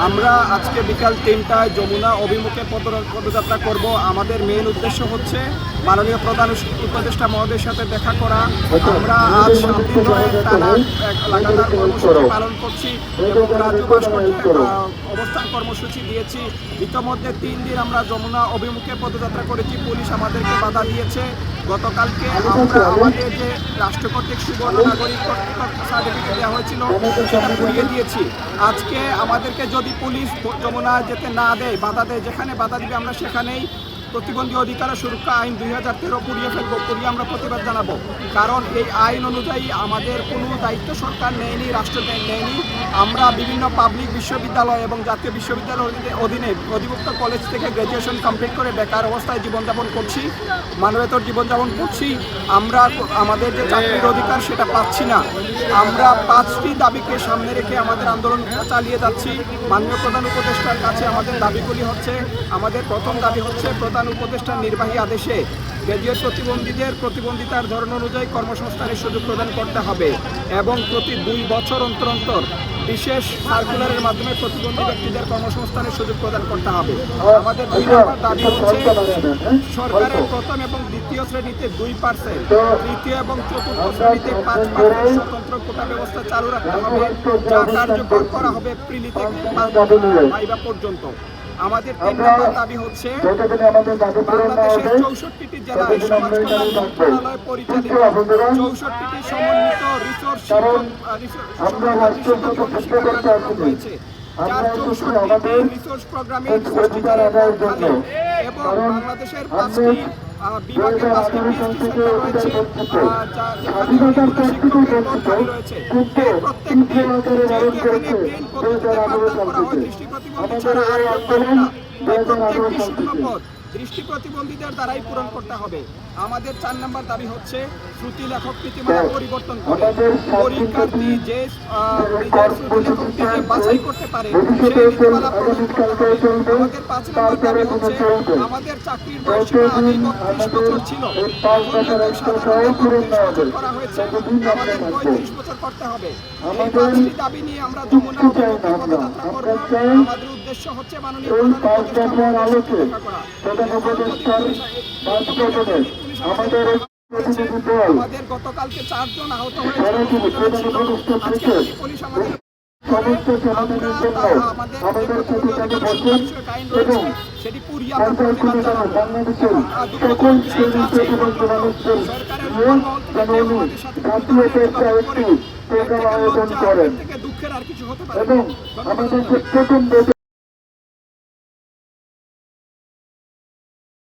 আমরা আজকে বিকাল ৩টায় যমুনা অভিমুখে পদযাত্রা করব। আমাদের মেইন উদ্দেশ্য হচ্ছে মাননীয় প্রধান উপদেষ্টা মহোদয়ের সাথে দেখা করা। আমরা আজ 7 দিন ধরে টানা লাগাতার কর্মসূচি পালন করছি এবং রাজু ভাস্কর্যে অবস্থান কর্মসূচি দিয়েছি। ইতোমধ্যে 3 দিন আমরা যমুনা অভিমুখে পদযাত্রা করেছি, পুলিশ আমাদেরকে বাধা দিয়েছে। গতকালকে আমরা আমাদের যে রাষ্ট্র কর্তৃক সুবর্ণ নাগরিক সার্টিফিকেট দেওয়া হয়েছিল সেটা পুড়িয়ে দিয়েছি। আজকে আমাদেরকে যদি পুলিশ যমুনা যেতে না দেয়, বাধা দেয়, যেখানে বাধা দিবে আমরা সেখানেই প্রতিবন্ধী অধিকার ও সুরক্ষা আইন 2013 পুড়িয়ে ফেলবো, পুড়িয়ে আমরা প্রতিবাদ জানাবো। কারণ এই আইন অনুযায়ী আমাদের কোনো দায়িত্ব সরকার নেয়নি, রাষ্ট্র নেয়নি। আমরা বিভিন্ন পাবলিক বিশ্ববিদ্যালয় এবং জাতীয় বিশ্ববিদ্যালয়ের অধীনে অধিভুক্ত কলেজ থেকে গ্র্যাজুয়েশন কমপ্লিট করে বেকার অবস্থায় জীবনযাপন করছি, মানবেতর জীবনযাপন করছি। আমরা আমাদের যে চাকরির অধিকার সেটা পাচ্ছি না। আমরা 5টি দাবিকে সামনে রেখে আমাদের আন্দোলন চালিয়ে যাচ্ছি। মাননীয় প্রধান উপদেষ্টার কাছে আমাদের দাবিগুলি হচ্ছে, আমাদের প্রথম দাবি হচ্ছে প্রধান উপদেষ্টার নির্বাহী আদেশে গ্র্যাজুয়েট প্রতিবন্ধীদের প্রতিবন্ধিতার ধরন অনুযায়ী কর্মসংস্থানের সুযোগ প্রদান করতে হবে এবং প্রতি 2 বছর অন্তর অন্তর বিশেষ সার্কুলারের মাধ্যমে প্রতিবন্ধী ব্যক্তিদের কর্মসংস্থানের সুযোগ প্রদান করতে হবে। আমাদের 2 নম্বর দাবি হচ্ছে সরকারের প্রথম এবং দ্বিতীয় শ্রেণীতে 2%, তৃতীয় এবং চতুর্থ শ্রেণীতে 5% স্বতন্ত্র কোটা ব্যবস্থা চালু রাখতে হবে, যা কার্যকর করা হবে প্রিলি থেকে ভাইভা পর্যন্ত। আমাদের 3 নম্বর দাবি হচ্ছে বাংলাদেশের 64টি জেলায় সমাজ কল্যাণ মন্ত্রণালয় পরিচালিত 64টি সমন্বিত রিসোর্স রয়েছে, যার 64টি রিসোর্স প্রোগ্রামের 60টার এবং বাংলাদেশের 5টি বিভাগের 5টি পিএইচডি সেন্টার রয়েছে, যেখানে অনেকগুলো শিক্ষকের পদ খালি রয়েছে। এই প্রত্যেকটি যেহেতু এখানে ব্রেন পদ্ধতিতে পাঠদান করা হয়, দৃষ্টি প্রতিবন্ধী ছাড়া আর কেউ পারে না, এই প্রত্যেকটি শূন্য পদ দৃষ্টি প্রতিবন্ধীদের দ্বারাই পূরণ করতে হবে। আমাদের 4 নম্বর দাবি হচ্ছে শ্রুতি লেখক নীতিমালা পরিবর্তন করে পরীক্ষার্থী যে নিজের শ্রুতি লেখকটিকে বাছাই করতে পারে সেই নীতিমালা প্রণয়ন করতে হবে। আমাদের 5 নম্বর দাবি হচ্ছে আমাদের চাকরির বয়সীমা আগে 32 বছর ছিল, এখন যেহেতু সাধারণত 32 বছর করা হয়েছে, আমাদের 35 বছর করতে হবে। এই 5টি দাবি নিয়ে আমরা যমুনা অভিমুখে পদযাত্রা করব। আমাদের উদ্দেশ্য হচ্ছে মাননীয় প্রধান উপদেষ্টা মহোদয়ের সাথে দেখা করা। আমাদের গতকালকে 4 জন আহত হয়েছে, পুলিশ আমাদের সেটি পুড়িয়ে আমরা প্রতিবাদ জানাবো। সরকারের থেকে দুঃখের আর কিছু হতে পারে।